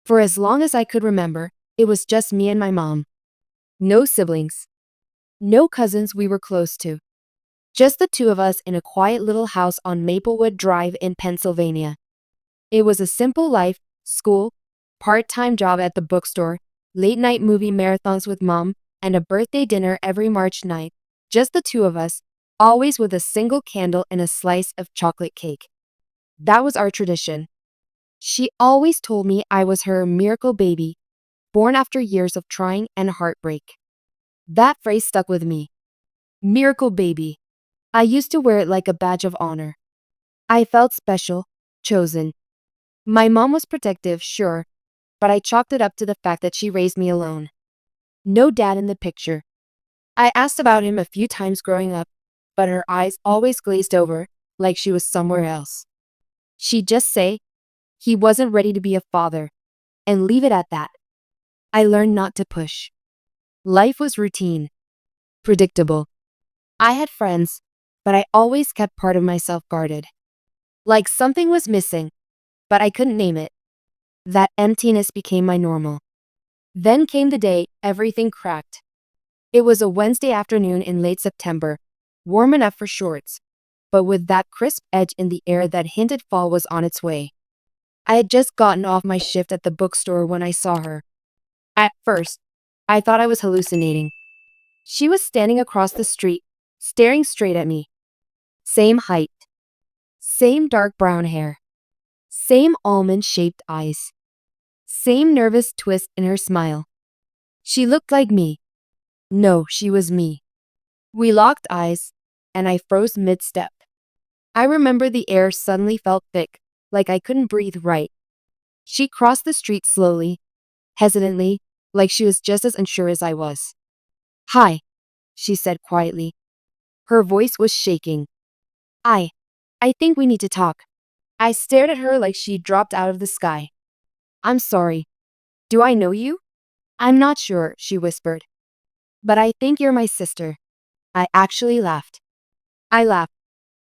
For as long as I could remember, it was just me and my mom. No siblings. No cousins we were close to. Just the two of us in a quiet little house on Maplewood Drive in Pennsylvania. It was a simple life: school, part-time job at the bookstore, late-night movie marathons with mom, and a birthday dinner every March night. Just the two of us, always with a single candle and a slice of chocolate cake. That was our tradition. She always told me I was her miracle baby, born after years of trying and heartbreak. That phrase stuck with me. Miracle baby. I used to wear it like a badge of honor. I felt special, chosen. My mom was protective, sure, but I chalked it up to the fact that she raised me alone. No dad in the picture. I asked about him a few times growing up, but her eyes always glazed over, like she was somewhere else. She'd just say, he wasn't ready to be a father, and leave it at that. I learned not to push. Life was routine, predictable. I had friends, but I always kept part of myself guarded. Like something was missing, but I couldn't name it. That emptiness became my normal. Then came the day everything cracked. It was a Wednesday afternoon in late September, warm enough for shorts, but with that crisp edge in the air that hinted fall was on its way. I had just gotten off my shift at the bookstore when I saw her. At first, I thought I was hallucinating. She was standing across the street, staring straight at me. Same height. Same dark brown hair. Same almond-shaped eyes. Same nervous twist in her smile. She looked like me. No, she was me. We locked eyes, and I froze mid-step. I remember the air suddenly felt thick, like I couldn't breathe right. She crossed the street slowly, hesitantly, like she was just as unsure as I was. "Hi," she said quietly. Her voice was shaking. I think we need to talk." I stared at her like she'd dropped out of the sky. "I'm sorry. Do I know you?" "I'm not sure," she whispered. "But I think you're my sister." I actually laughed. I laughed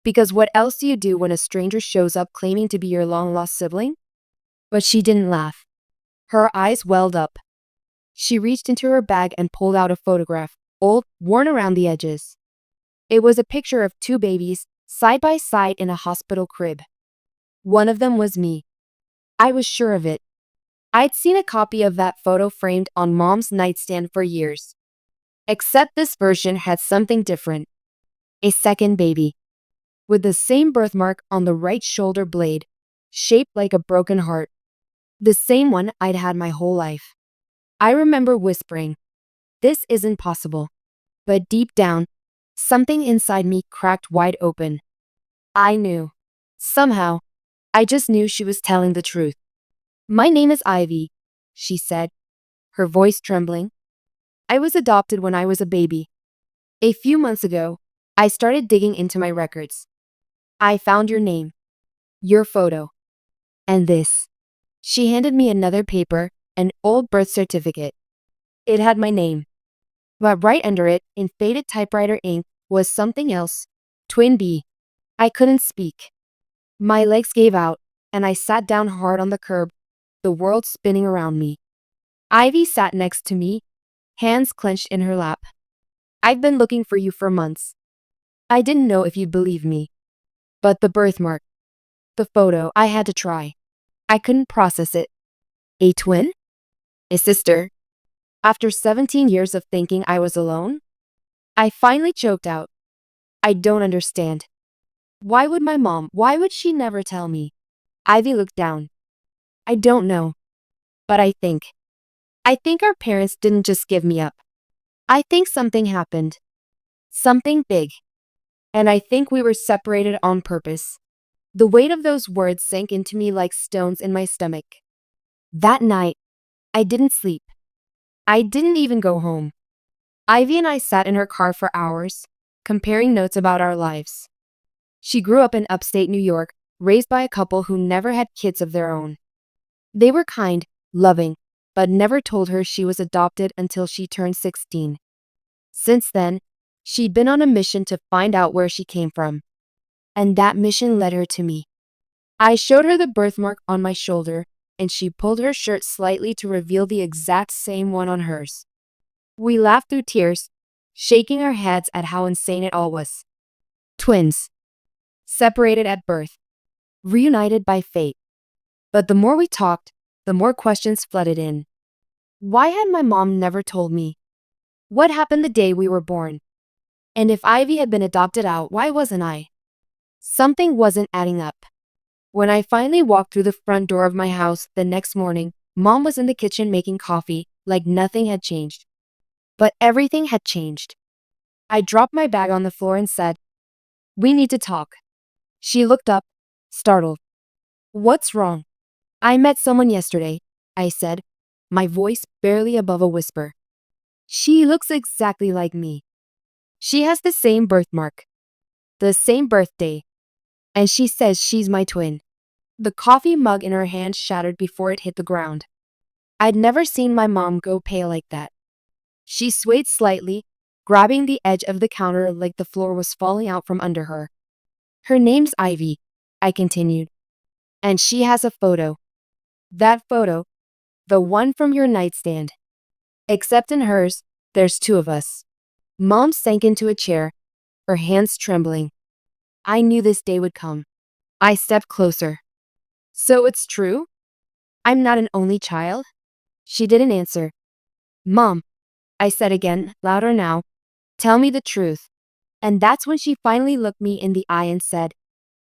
because what else do you do when a stranger shows up claiming to be your long-lost sibling? But she didn't laugh. Her eyes welled up. She reached into her bag and pulled out a photograph, old, worn around the edges. It was a picture of two babies, side by side in a hospital crib. One of them was me. I was sure of it. I'd seen a copy of that photo framed on Mom's nightstand for years. Except this version had something different. A second baby. With the same birthmark on the right shoulder blade, shaped like a broken heart. The same one I'd had my whole life. I remember whispering, "This isn't possible." But deep down, something inside me cracked wide open. I knew. Somehow, I just knew she was telling the truth. "My name is Ivy," she said, her voice trembling. "I was adopted when I was a baby. A few months ago, I started digging into my records. I found your name, your photo, and this." She handed me another paper, an old birth certificate. It had my name. But right under it, in faded typewriter ink, was something else. Twin B. I couldn't speak. My legs gave out, and I sat down hard on the curb, the world spinning around me. Ivy sat next to me, hands clenched in her lap. "I've been looking for you for months. I didn't know if you'd believe me. But the birthmark, the photo, I had to try. I couldn't process it. A twin? A sister? After 17 years of thinking I was alone? I finally choked out. I don't understand. Why would she never tell me?" Ivy looked down. "I don't know. But I think our parents didn't just give me up. I think something happened. Something big. And I think we were separated on purpose." The weight of those words sank into me like stones in my stomach. That night, I didn't sleep. I didn't even go home. Ivy and I sat in her car for hours, comparing notes about our lives. She grew up in upstate New York, raised by a couple who never had kids of their own. They were kind, loving, but never told her she was adopted until she turned 16. Since then, she'd been on a mission to find out where she came from. And that mission led her to me. I showed her the birthmark on my shoulder, and she pulled her shirt slightly to reveal the exact same one on hers. We laughed through tears, shaking our heads at how insane it all was. Twins. Separated at birth. Reunited by fate. But the more we talked, the more questions flooded in. Why had my mom never told me? What happened the day we were born? And if Ivy had been adopted out, why wasn't I? Something wasn't adding up. When I finally walked through the front door of my house the next morning, Mom was in the kitchen making coffee, like nothing had changed. But everything had changed. I dropped my bag on the floor and said, "We need to talk." She looked up, startled. "What's wrong?" "I met someone yesterday," I said, my voice barely above a whisper. "She looks exactly like me. She has the same birthmark, the same birthday, and she says she's my twin." The coffee mug in her hand shattered before it hit the ground. I'd never seen my mom go pale like that. She swayed slightly, grabbing the edge of the counter like the floor was falling out from under her. "Her name's Ivy," I continued, "and she has a photo. That photo, the one from your nightstand. Except in hers, there's two of us." Mom sank into a chair, her hands trembling. I knew this day would come. I stepped closer. "So it's true? I'm not an only child?" She didn't answer. "Mom," I said again, louder now, "tell me the truth." And that's when she finally looked me in the eye and said,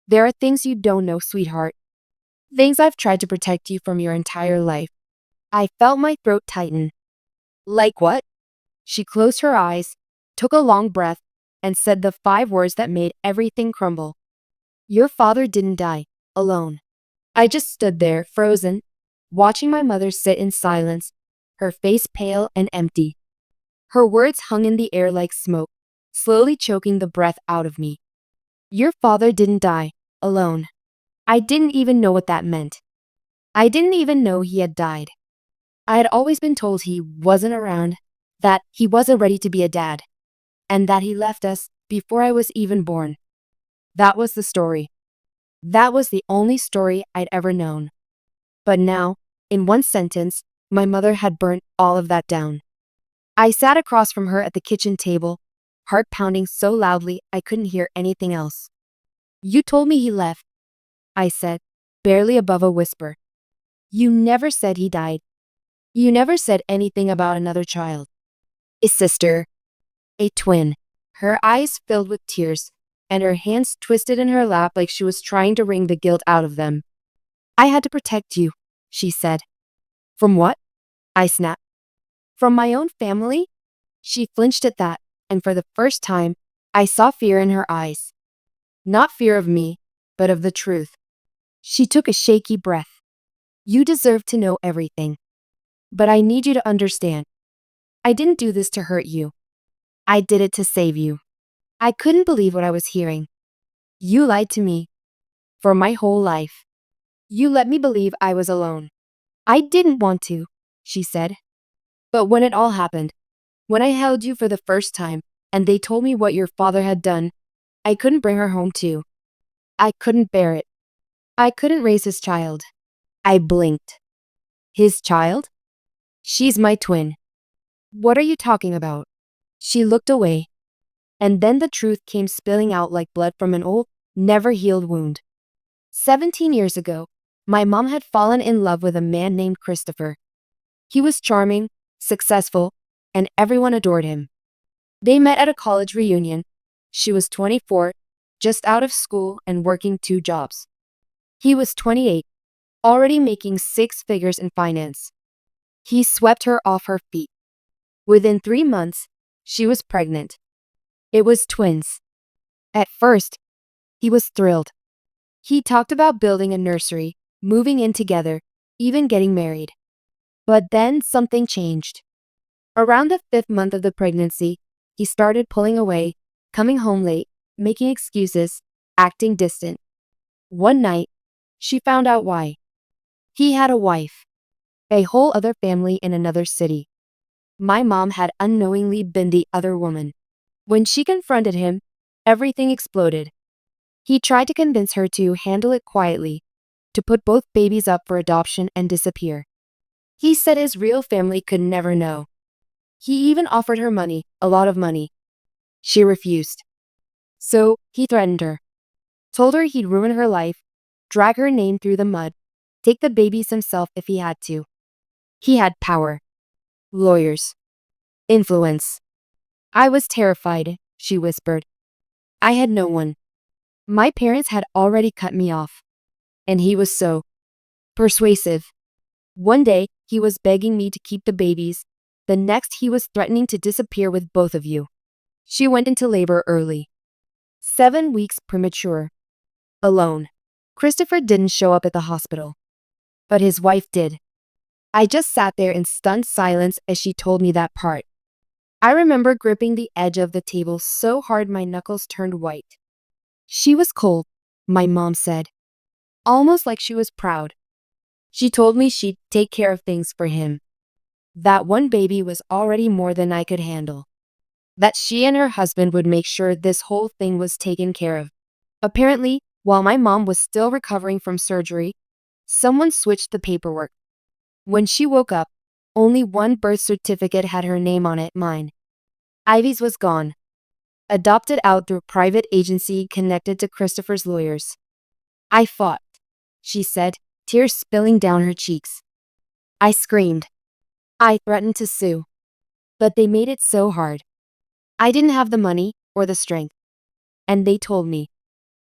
"There are things you don't know, sweetheart. Things I've tried to protect you from your entire life." I felt my throat tighten. "Like what?" She closed her eyes, took a long breath, and said the 5 words that made everything crumble. "Your father didn't die alone." I just stood there, frozen, watching my mother sit in silence, her face pale and empty. Her words hung in the air like smoke, slowly choking the breath out of me. "Your father didn't die alone." I didn't even know what that meant. I didn't even know he had died. I had always been told he wasn't around, that he wasn't ready to be a dad, and that he left us before I was even born. That was the story. That was the only story I'd ever known. But now, in one sentence, my mother had burnt all of that down. I sat across from her at the kitchen table, heart pounding so loudly I couldn't hear anything else. "You told me he left," I said, barely above a whisper. "You never said he died. You never said anything about another child." "A sister. A twin." Her eyes filled with tears, and her hands twisted in her lap like she was trying to wring the guilt out of them. "I had to protect you," she said. "From what?" I snapped. "From my own family?" She flinched at that, and for the first time, I saw fear in her eyes. Not fear of me, but of the truth. She took a shaky breath. "You deserve to know everything. But I need you to understand. I didn't do this to hurt you. I did it to save you." I couldn't believe what I was hearing. "You lied to me. For my whole life. You let me believe I was alone." "I didn't want to," she said. "But when it all happened, when I held you for the first time, and they told me what your father had done, I couldn't bring her home too. I couldn't bear it. I couldn't raise his child." I blinked. "His child? She's my twin." "What are you talking about?" She looked away. And then the truth came spilling out like blood from an old, never-healed wound. 17 years ago, my mom had fallen in love with a man named Christopher. He was charming, successful, and everyone adored him. They met at a college reunion. She was 24, just out of school and working 2 jobs. He was 28, already making 6 figures in finance. He swept her off her feet. Within 3 months, she was pregnant. It was twins. At first, he was thrilled. He talked about building a nursery, moving in together, even getting married. But then something changed. Around the 5th month of the pregnancy, he started pulling away, coming home late, making excuses, acting distant. One night, she found out why. He had a wife, a whole other family in another city. My mom had unknowingly been the other woman. When she confronted him, everything exploded. He tried to convince her to handle it quietly, to put both babies up for adoption and disappear. He said his real family could never know. He even offered her money, a lot of money. She refused. So, he threatened her. Told her he'd ruin her life, drag her name through the mud, take the babies himself if he had to. He had power. Lawyers. Influence. I was terrified, she whispered. I had no one. My parents had already cut me off. And he was so persuasive. One day, he was begging me to keep the babies. The next, he was threatening to disappear with both of you. She went into labor early. 7 weeks premature. Alone. Christopher didn't show up at the hospital. But his wife did. I just sat there in stunned silence as she told me that part. I remember gripping the edge of the table so hard my knuckles turned white. She was cold, my mom said. Almost like she was proud. She told me she'd take care of things for him. That one baby was already more than I could handle. That she and her husband would make sure this whole thing was taken care of. Apparently, while my mom was still recovering from surgery, someone switched the paperwork. When she woke up, only one birth certificate had her name on it, mine. Ivy's was gone. Adopted out through a private agency connected to Christopher's lawyers. I fought, she said, tears spilling down her cheeks. I screamed. I threatened to sue. But they made it so hard. I didn't have the money or the strength. And they told me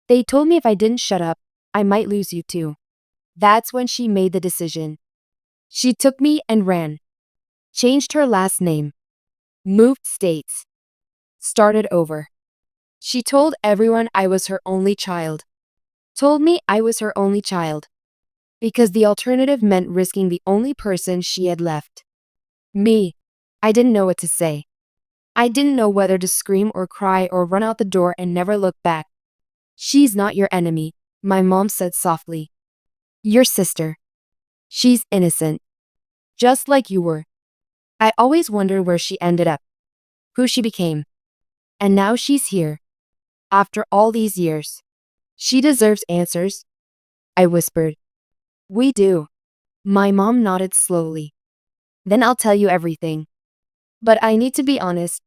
if I didn't shut up, I might lose you too. That's when she made the decision. She took me and ran. Changed her last name. Moved states. Started over. She told everyone I was her only child. Told me I was her only child. Because the alternative meant risking the only person she had left. Me. I didn't know what to say. I didn't know whether to scream or cry or run out the door and never look back. She's not your enemy, my mom said softly. Your sister. She's innocent. Just like you were. I always wondered where she ended up. Who she became. And now she's here. After all these years. She deserves answers. I whispered. We do. My mom nodded slowly. Then I'll tell you everything. But I need to be honest.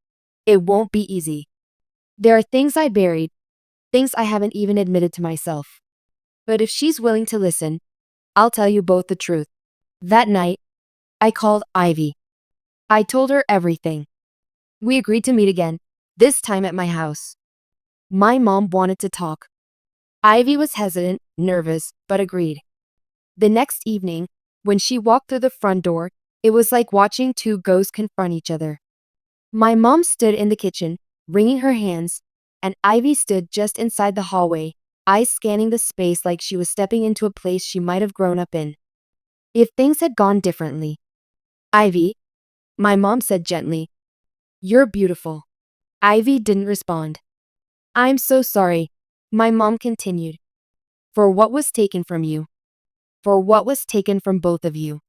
It won't be easy. There are things I buried. Things I haven't even admitted to myself. But if she's willing to listen, I'll tell you both the truth. That night, I called Ivy. I told her everything. We agreed to meet again, this time at my house. My mom wanted to talk. Ivy was hesitant, nervous, but agreed. The next evening, when she walked through the front door, it was like watching two ghosts confront each other. My mom stood in the kitchen, wringing her hands, and Ivy stood just inside the hallway, eyes scanning the space like she was stepping into a place she might have grown up in. If things had gone differently. Ivy, my mom said gently, you're beautiful. Ivy didn't respond. I'm so sorry, my mom continued. For what was taken from you. For what was taken from both of you.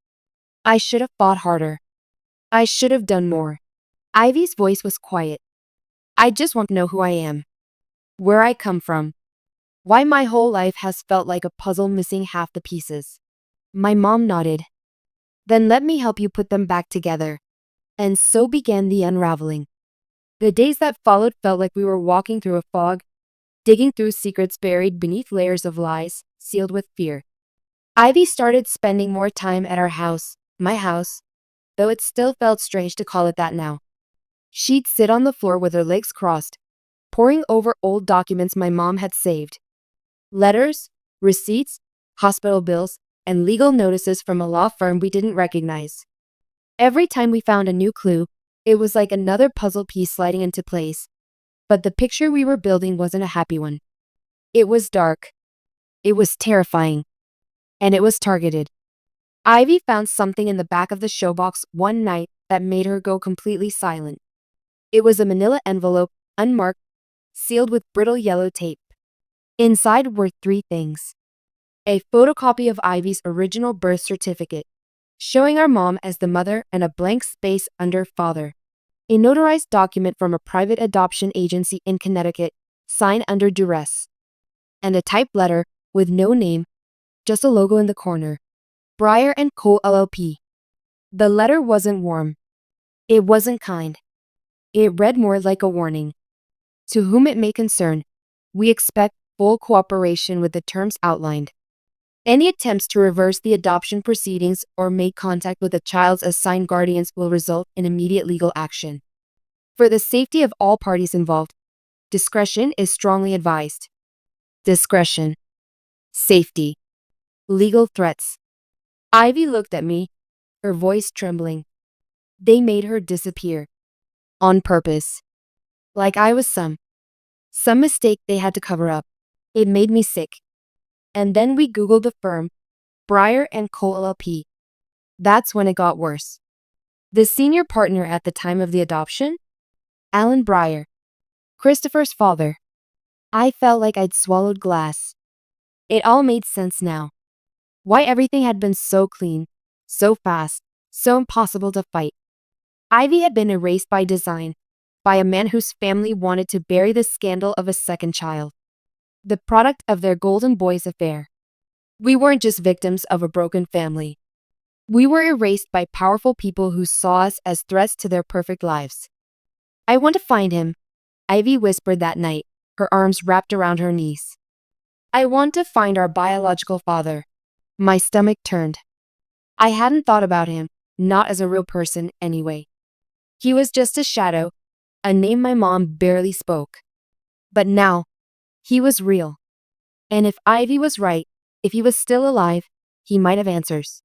I should have fought harder. I should have done more. Ivy's voice was quiet. I just want to know who I am. Where I come from. Why my whole life has felt like a puzzle missing half the pieces. My mom nodded. Then let me help you put them back together. And so began the unraveling. The days that followed felt like we were walking through a fog, digging through secrets buried beneath layers of lies, sealed with fear. Ivy started spending more time at our house, my house, though it still felt strange to call it that now. She'd sit on the floor with her legs crossed, poring over old documents my mom had saved. Letters, receipts, hospital bills, and legal notices from a law firm we didn't recognize. Every time we found a new clue, it was like another puzzle piece sliding into place. But the picture we were building wasn't a happy one. It was dark. It was terrifying. And it was targeted. Ivy found something in the back of the showbox one night that made her go completely silent. It was a manila envelope, unmarked, sealed with brittle yellow tape. Inside were 3 things. A photocopy of Ivy's original birth certificate, showing our mom as the mother and a blank space under father. A notarized document from a private adoption agency in Connecticut, signed under duress. And a typed letter with no name, just a logo in the corner. Breyer and Co. LLP. The letter wasn't warm. It wasn't kind. It read more like a warning. To whom it may concern, we expect full cooperation with the terms outlined. Any attempts to reverse the adoption proceedings or make contact with the child's assigned guardians will result in immediate legal action. For the safety of all parties involved, discretion is strongly advised. Discretion. Safety. Legal threats. Ivy looked at me, her voice trembling. They made her disappear. On purpose. Like I was some mistake they had to cover up. It made me sick. And then we Googled the firm, Breyer and Co. LLP. That's when it got worse. The senior partner at the time of the adoption? Alan Breyer. Christopher's father. I felt like I'd swallowed glass. It all made sense now. Why everything had been so clean, so fast, so impossible to fight. Ivy had been erased by design, by a man whose family wanted to bury the scandal of a second child. The product of their golden boys affair. We weren't just victims of a broken family. We were erased by powerful people who saw us as threats to their perfect lives. I want to find him, Ivy whispered that night, her arms wrapped around her knees. I want to find our biological father. My stomach turned. I hadn't thought about him, not as a real person anyway. He was just a shadow, a name my mom barely spoke. But now, he was real. And if Ivy was right, if he was still alive, he might have answers.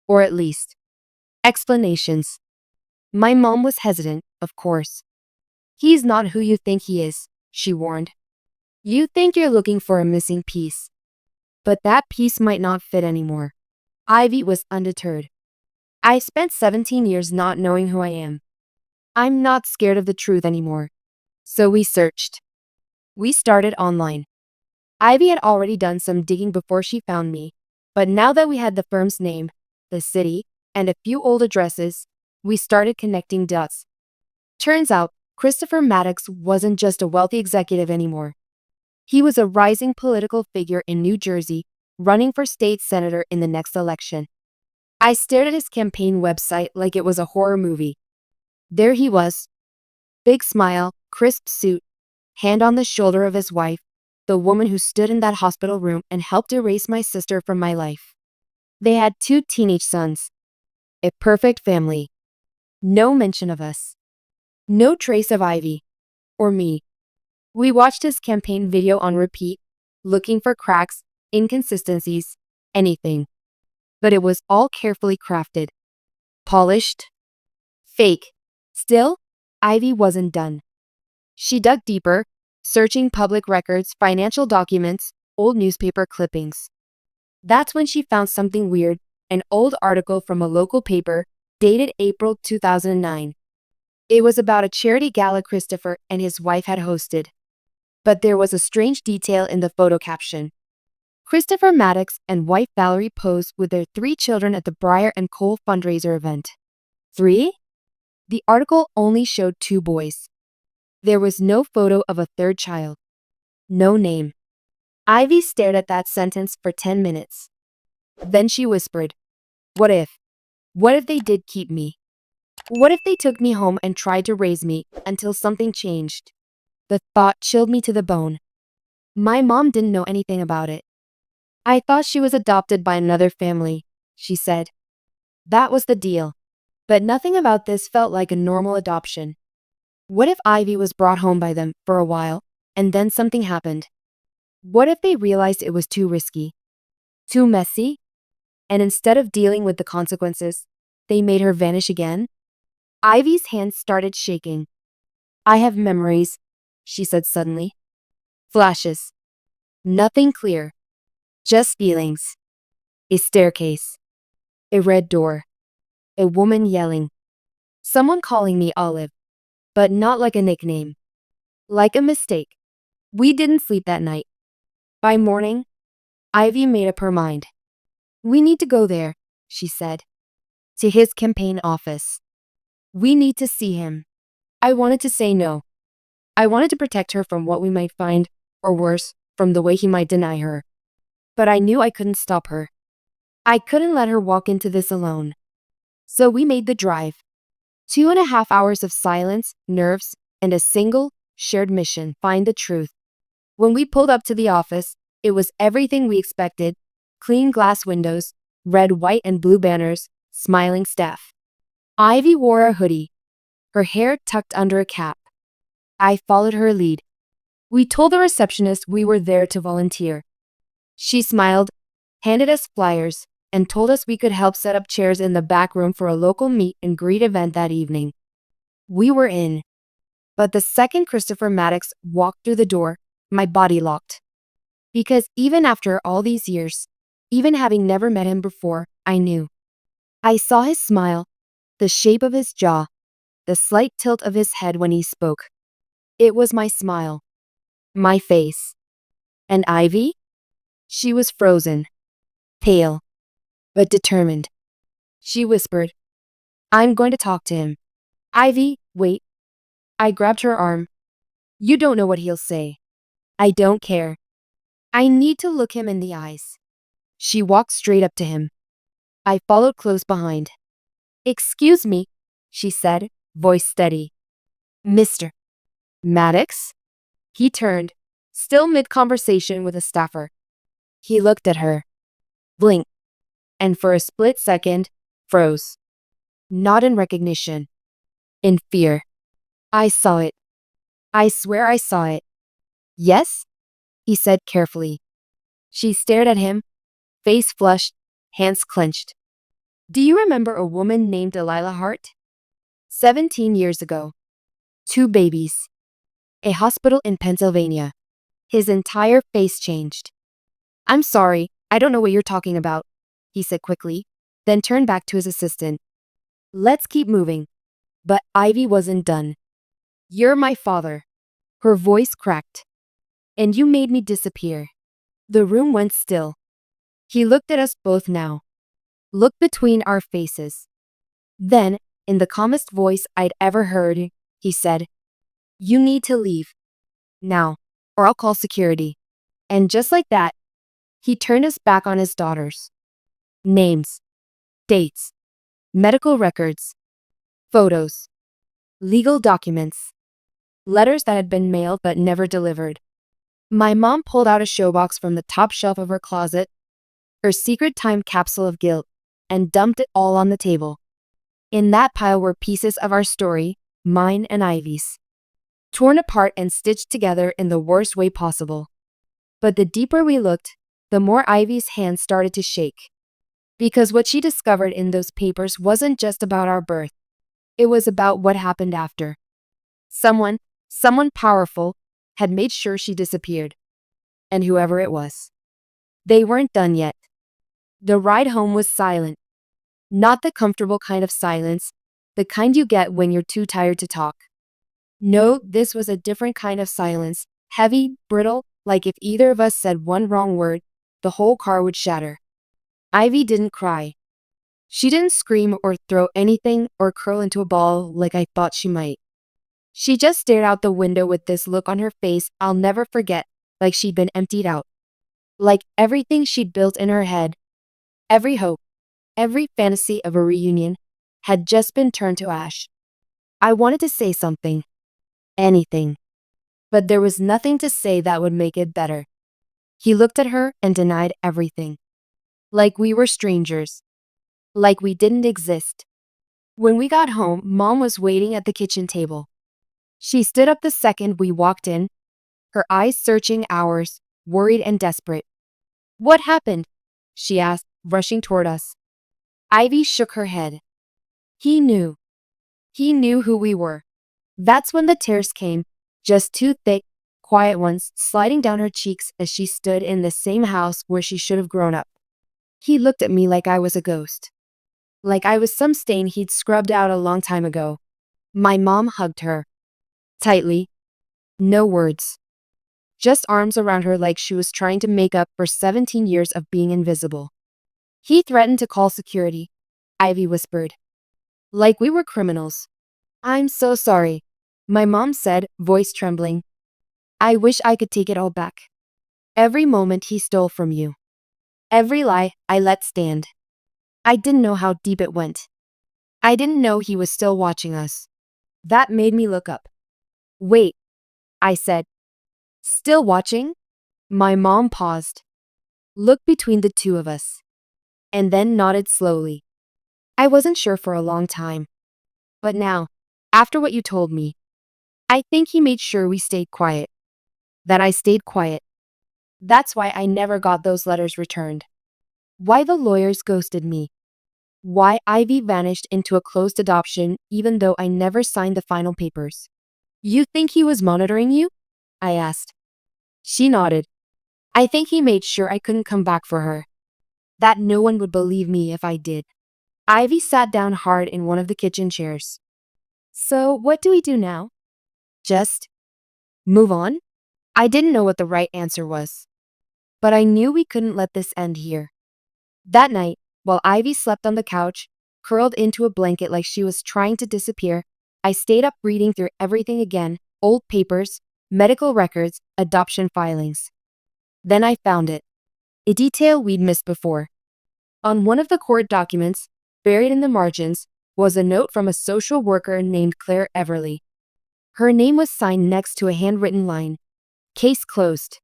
Or at least, explanations. My mom was hesitant, of course. He's not who you think he is, she warned. You think you're looking for a missing piece. But that piece might not fit anymore. Ivy was undeterred. I spent 17 years not knowing who I am. I'm not scared of the truth anymore. So we searched. We started online. Ivy had already done some digging before she found me, but now that we had the firm's name, the city, and a few old addresses, we started connecting dots. Turns out, Christopher Maddox wasn't just a wealthy executive anymore. He was a rising political figure in New Jersey, running for state senator in the next election. I stared at his campaign website like it was a horror movie. There he was. Big smile, crisp suit, hand on the shoulder of his wife, the woman who stood in that hospital room and helped erase my sister from my life. They had 2 teenage sons. A perfect family. No mention of us. No trace of Ivy. Or me. We watched his campaign video on repeat, looking for cracks, inconsistencies, anything. But it was all carefully crafted. Polished. Fake. Still, Ivy wasn't done. She dug deeper, searching public records, financial documents, old newspaper clippings. That's when she found something weird, an old article from a local paper, dated April 2009. It was about a charity gala Christopher and his wife had hosted. But there was a strange detail in the photo caption. Christopher Maddox and wife Valerie posed with their 3 children at the Breyer and Cole fundraiser event. 3? The article only showed 2 boys. There was no photo of a 3rd child. No name. Ivy stared at that sentence for 10 minutes. Then she whispered, What if? What if they did keep me? What if they took me home and tried to raise me until something changed? The thought chilled me to the bone. My mom didn't know anything about it. I thought she was adopted by another family, she said. That was the deal. But nothing about this felt like a normal adoption. What if Ivy was brought home by them for a while, and then something happened? What if they realized it was too risky? Too messy? And instead of dealing with the consequences, they made her vanish again? Ivy's hands started shaking. I have memories, she said suddenly. Flashes. Nothing clear. Just feelings. A staircase. A red door. A woman yelling. Someone calling me Olive. But not like a nickname. Like a mistake. We didn't sleep that night. By morning, Ivy made up her mind. We need to go there, she said. To his campaign office. We need to see him. I wanted to say no. I wanted to protect her from what we might find, or worse, from the way he might deny her. But I knew I couldn't stop her. I couldn't let her walk into this alone. So we made the drive. 2.5 hours of silence, nerves, and a single, shared mission: find the truth. When we pulled up to the office, it was everything we expected: clean glass windows, red, white, and blue banners, smiling staff. Ivy wore a hoodie, her hair tucked under a cap. I followed her lead. We told the receptionist we were there to volunteer. She smiled, handed us flyers, and told us we could help set up chairs in the back room for a local meet and greet event that evening. We were in. But the second Christopher Maddox walked through the door, my body locked. Because even after all these years, even having never met him before, I knew. I saw his smile, the shape of his jaw, the slight tilt of his head when he spoke. It was my smile. My face. And Ivy? She was frozen. Pale. But determined. She whispered, "I'm going to talk to him." "Ivy, wait." I grabbed her arm. "You don't know what he'll say." "I don't care. I need to look him in the eyes." She walked straight up to him. I followed close behind. "Excuse me," she said, voice steady. "Mr. Maddox?" He turned, still mid-conversation with a staffer. He looked at her, blinked, and for a split second, froze. Not in recognition. In fear. I saw it. I swear I saw it. "Yes?" he said carefully. She stared at him, face flushed, hands clenched. "Do you remember a woman named Delilah Hart? 17 years ago. 2 babies. A hospital in Pennsylvania." His entire face changed. "I'm sorry, I don't know what you're talking about," he said quickly, then turned back to his assistant. "Let's keep moving." But Ivy wasn't done. "You're my father." Her voice cracked. "And you made me disappear." The room went still. He looked at us both now. Looked between our faces. Then, in the calmest voice I'd ever heard, he said, "You need to leave. Now, or I'll call security." And just like that, he turned us back on his daughters. Names, dates, medical records, photos, legal documents, letters that had been mailed but never delivered. My mom pulled out a showbox from the top shelf of her closet, her secret time capsule of guilt, and dumped it all on the table. In that pile were pieces of our story, mine and Ivy's, torn apart and stitched together in the worst way possible. But the deeper we looked, the more Ivy's hands started to shake. Because what she discovered in those papers wasn't just about our birth. It was about what happened after. Someone powerful, had made sure she disappeared. And whoever it was. They weren't done yet. The ride home was silent. Not the comfortable kind of silence, the kind you get when you're too tired to talk. No, this was a different kind of silence, heavy, brittle, like if either of us said one wrong word, the whole car would shatter. Ivy didn't cry. She didn't scream or throw anything or curl into a ball like I thought she might. She just stared out the window with this look on her face I'll never forget, like she'd been emptied out. Like everything she'd built in her head, every hope, every fantasy of a reunion, had just been turned to ash. I wanted to say something. Anything. But there was nothing to say that would make it better. He looked at her and denied everything. Like we were strangers. Like we didn't exist. When we got home, Mom was waiting at the kitchen table. She stood up the second we walked in, her eyes searching ours, worried and desperate. "What happened?" she asked, rushing toward us. Ivy shook her head. He knew. He knew who we were. That's when the tears came, just 2 thick, quiet ones sliding down her cheeks as she stood in the same house where she should have grown up. He looked at me like I was a ghost. Like I was some stain he'd scrubbed out a long time ago. My mom hugged her. Tightly. No words. Just arms around her like she was trying to make up for 17 years of being invisible. "He threatened to call security," Ivy whispered. "Like we were criminals." "I'm so sorry," my mom said, voice trembling. "I wish I could take it all back. Every moment he stole from you." Every lie I let stand. I didn't know how deep it went. I didn't know he was still watching us. That made me look up. Wait, I said. Still watching? My mom paused, looked between the two of us, and then nodded slowly. I wasn't sure for a long time. But now, after what you told me, I think he made sure we stayed quiet. That I stayed quiet. That's why I never got those letters returned. Why the lawyers ghosted me. Why Ivy vanished into a closed adoption even though I never signed the final papers. You think he was monitoring you? I asked. She nodded. I think he made sure I couldn't come back for her. That no one would believe me if I did. Ivy sat down hard in one of the kitchen chairs. So, what do we do now? Just move on? I didn't know what the right answer was, but I knew we couldn't let this end here. That night, while Ivy slept on the couch, curled into a blanket like she was trying to disappear, I stayed up reading through everything again, old papers, medical records, adoption filings. Then I found it. A detail we'd missed before. On one of the court documents, buried in the margins, was a note from a social worker named Claire Everly. Her name was signed next to a handwritten line. Case closed.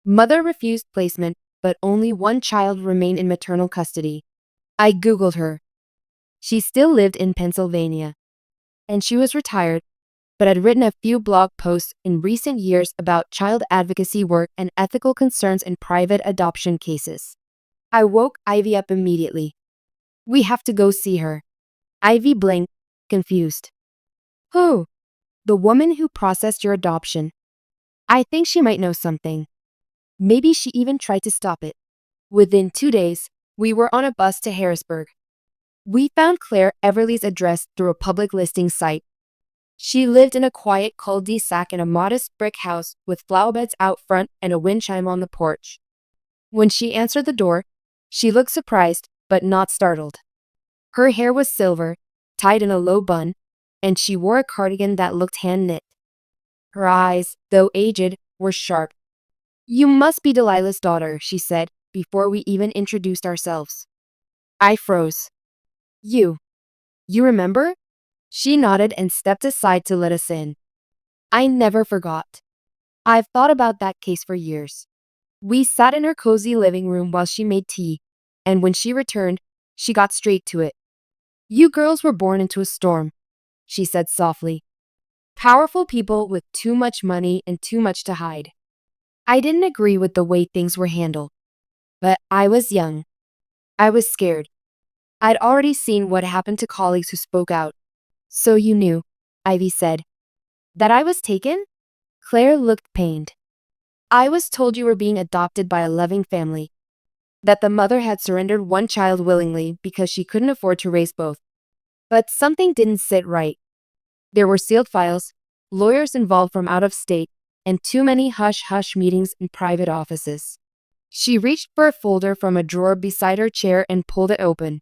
Mother refused placement, but only one child remained in maternal custody. I Googled her. She still lived in Pennsylvania. And she was retired, but had written a few blog posts in recent years about child advocacy work and ethical concerns in private adoption cases. I woke Ivy up immediately. We have to go see her. Ivy blinked, confused. Who? The woman who processed your adoption. I think she might know something. Maybe she even tried to stop it. Within 2 days, we were on a bus to Harrisburg. We found Claire Everly's address through a public listing site. She lived in a quiet cul-de-sac in a modest brick house with flower beds out front and a wind chime on the porch. When she answered the door, she looked surprised, but not startled. Her hair was silver, tied in a low bun, and she wore a cardigan that looked hand-knit. Her eyes, though aged, were sharp. You must be Delilah's daughter, she said, before we even introduced ourselves. I froze. You remember? She nodded and stepped aside to let us in. I never forgot. I've thought about that case for years. We sat in her cozy living room while she made tea, and when she returned, she got straight to it. You girls were born into a storm, she said softly. Powerful people with too much money and too much to hide. I didn't agree with the way things were handled, but I was young. I was scared. I'd already seen what happened to colleagues who spoke out. So you knew, Ivy said. That I was taken? Claire looked pained. I was told you were being adopted by a loving family. That the mother had surrendered one child willingly because she couldn't afford to raise both. But something didn't sit right. There were sealed files, lawyers involved from out of state, and too many hush-hush meetings in private offices. She reached for a folder from a drawer beside her chair and pulled it open.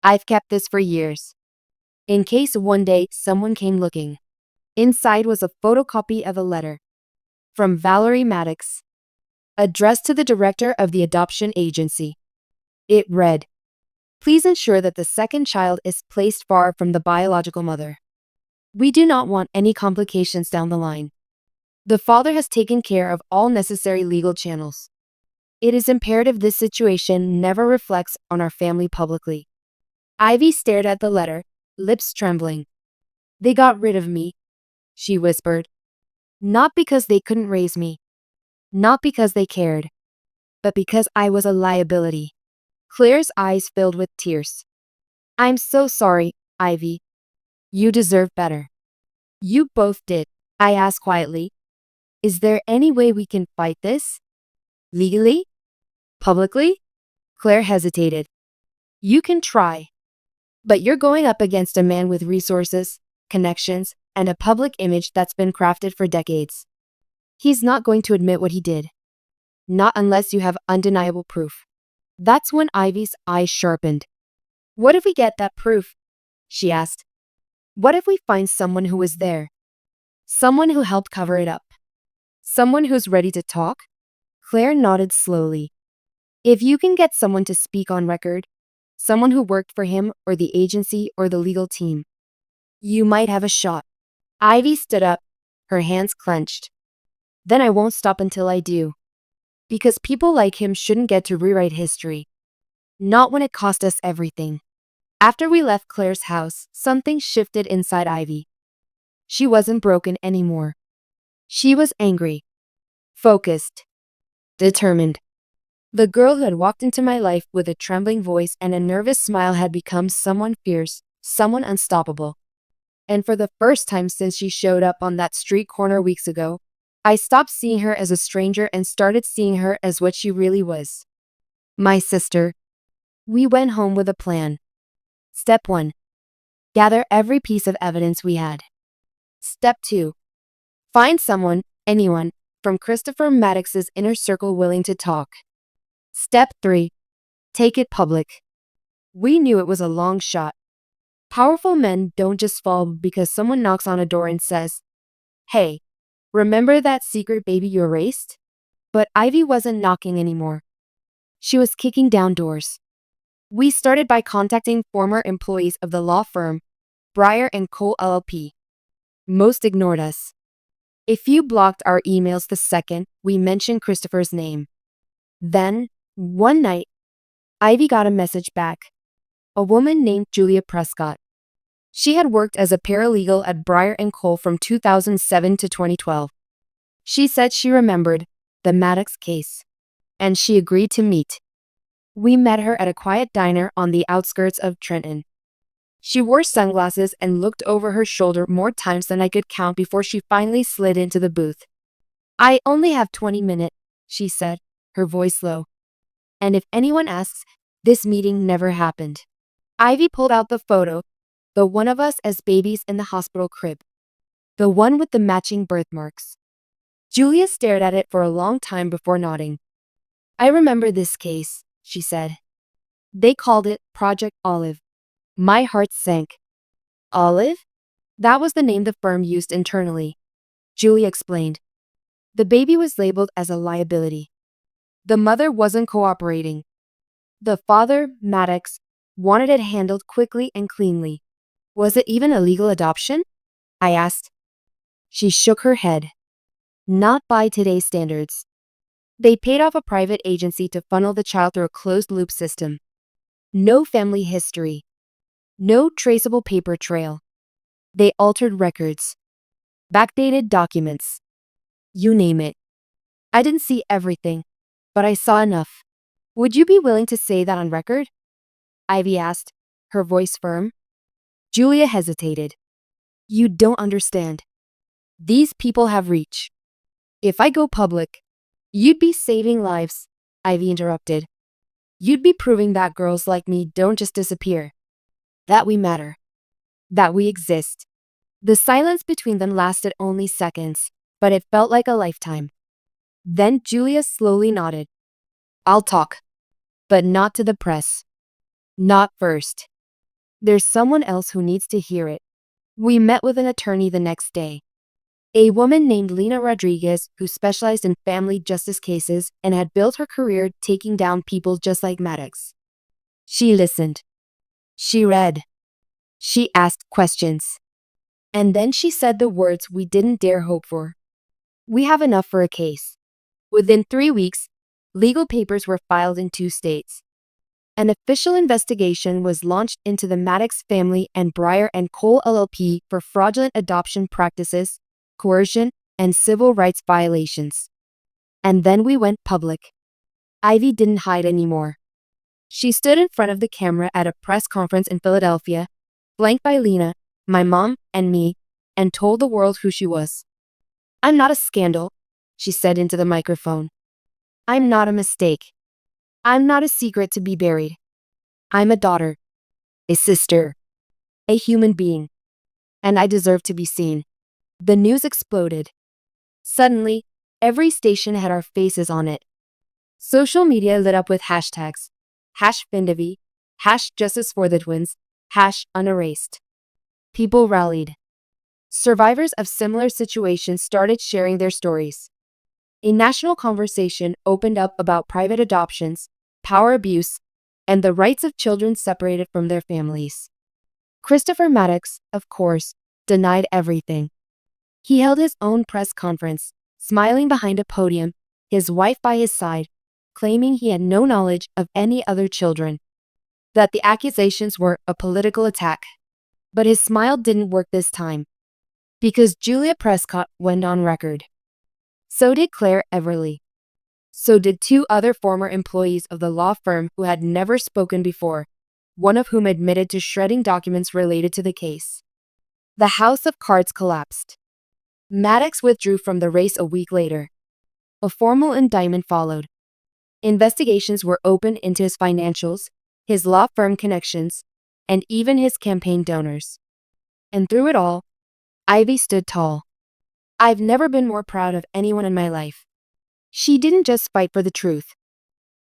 I've kept this for years, in case one day someone came looking. Inside was a photocopy of a letter from Valerie Maddox, addressed to the director of the adoption agency. It read, "Please ensure that the second child is placed far from the biological mother. We do not want any complications down the line. The father has taken care of all necessary legal channels. It is imperative this situation never reflects on our family publicly." Ivy stared at the letter, lips trembling. They got rid of me, she whispered. Not because they couldn't raise me. Not because they cared. But because I was a liability. Claire's eyes filled with tears. I'm so sorry, Ivy. You deserve better. You both did, I asked quietly. Is there any way we can fight this? Legally? Publicly? Claire hesitated. You can try. But you're going up against a man with resources, connections, and a public image that's been crafted for decades. He's not going to admit what he did. Not unless you have undeniable proof. That's when Ivy's eyes sharpened. What if we get that proof? She asked. What if we find someone who was there? Someone who helped cover it up? Someone who's ready to talk? Claire nodded slowly. If you can get someone to speak on record, someone who worked for him or the agency or the legal team, you might have a shot. Ivy stood up, her hands clenched. Then I won't stop until I do. Because people like him shouldn't get to rewrite history. Not when it cost us everything. After we left Claire's house, something shifted inside Ivy. She wasn't broken anymore. She was angry, focused, determined. The girl who had walked into my life with a trembling voice and a nervous smile had become someone fierce, someone unstoppable. And for the first time since she showed up on that street corner weeks ago, I stopped seeing her as a stranger and started seeing her as what she really was. My sister. We went home with a plan. Step 1. Gather every piece of evidence we had. Step 2. Find someone, anyone, from Christopher Maddox's inner circle willing to talk. Step 3. Take it public. We knew it was a long shot. Powerful men don't just fall because someone knocks on a door and says, "Hey, remember that secret baby you erased?" But Ivy wasn't knocking anymore. She was kicking down doors. We started by contacting former employees of the law firm, Breyer and Cole LLP. Most ignored us. A few blocked our emails the second we mentioned Christopher's name. Then, one night, Ivy got a message back. A woman named Julia Prescott. She had worked as a paralegal at Breyer and Cole from 2007 to 2012. She said she remembered the Maddox case, and she agreed to meet. We met her at a quiet diner on the outskirts of Trenton. She wore sunglasses and looked over her shoulder more times than I could count before she finally slid into the booth. "I only have 20 minutes, she said, her voice low. "And if anyone asks, this meeting never happened." Ivy pulled out the photo, the one of us as babies in the hospital crib. The one with the matching birthmarks. Julia stared at it for a long time before nodding. "I remember this case," she said. "They called it Project Olive." My heart sank. Olive? That was the name the firm used internally. Julia explained. The baby was labeled as a liability. The mother wasn't cooperating. The father, Maddox, wanted it handled quickly and cleanly. "Was it even a legal adoption?" I asked. She shook her head. "Not by today's standards. They paid off a private agency to funnel the child through a closed-loop system. No family history. No traceable paper trail. They altered records. Backdated documents. You name it. I didn't see everything, but I saw enough." "Would you be willing to say that on record?" Ivy asked, her voice firm. Julia hesitated. "You don't understand. These people have reach. If I go public..." "You'd be saving lives," Ivy interrupted. "You'd be proving that girls like me don't just disappear. That we matter. That we exist." The silence between them lasted only seconds, but it felt like a lifetime. Then Julia slowly nodded. "I'll talk. But not to the press. Not first. There's someone else who needs to hear it." We met with an attorney the next day. A woman named Lena Rodriguez who specialized in family justice cases and had built her career taking down people just like Maddox. She listened. She read. She asked questions. And then she said the words we didn't dare hope for. "We have enough for a case." Within 3 weeks, legal papers were filed in 2 states. An official investigation was launched into the Maddox family and Breyer and Cole LLP for fraudulent adoption practices, coercion, and civil rights violations. And then we went public. Ivy didn't hide anymore. She stood in front of the camera at a press conference in Philadelphia, flanked by Lena, my mom, and me, and told the world who she was. "I'm not a scandal," she said into the microphone. "I'm not a mistake. I'm not a secret to be buried. I'm a daughter, a sister, a human being. And I deserve to be seen." The news exploded. Suddenly, every station had our faces on it. Social media lit up with hashtags. #Findavi, #Justice for the Twins, #Unerased. People rallied. Survivors of similar situations started sharing their stories. A national conversation opened up about private adoptions, power abuse, and the rights of children separated from their families. Christopher Maddox, of course, denied everything. He held his own press conference, smiling behind a podium, his wife by his side, claiming he had no knowledge of any other children, that the accusations were a political attack. But his smile didn't work this time, because Julia Prescott went on record. So did Claire Everly. So did two other former employees of the law firm who had never spoken before, one of whom admitted to shredding documents related to the case. The house of cards collapsed. Maddox withdrew from the race a week later. A formal indictment followed. Investigations were opened into his financials, his law firm connections, and even his campaign donors. And through it all, Ivy stood tall. I've never been more proud of anyone in my life. She didn't just fight for the truth.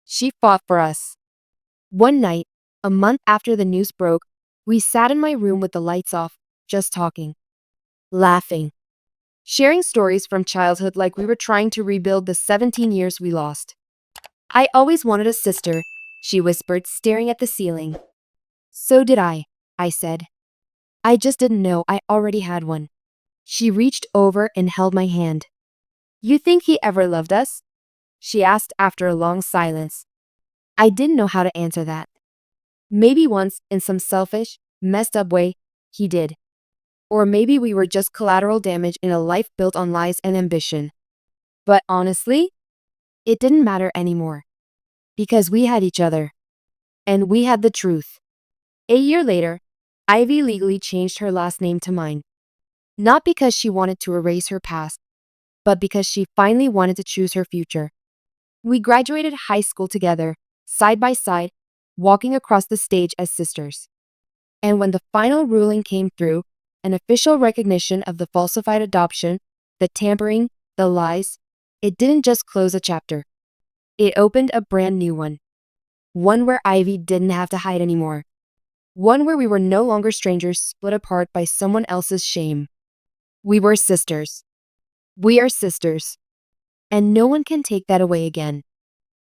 She fought for us. One night, a month after the news broke, we sat in my room with the lights off, just talking, laughing, sharing stories from childhood like we were trying to rebuild the 17 years we lost. I always wanted a sister, she whispered, staring at the ceiling. So did I said. I just didn't know I already had one. She reached over and held my hand. You think he ever loved us? She asked after a long silence. I didn't know how to answer that. Maybe once, in some selfish, messed up way, he did. Or maybe we were just collateral damage in a life built on lies and ambition. But honestly, it didn't matter anymore. Because we had each other. And we had the truth. A year later, Ivy legally changed her last name to mine. Not because she wanted to erase her past, but because she finally wanted to choose her future. We graduated high school together, side by side, walking across the stage as sisters. And when the final ruling came through, an official recognition of the falsified adoption, the tampering, the lies, it didn't just close a chapter. It opened a brand new one. One where Ivy didn't have to hide anymore. One where we were no longer strangers split apart by someone else's shame. We were sisters. We are sisters. And no one can take that away again.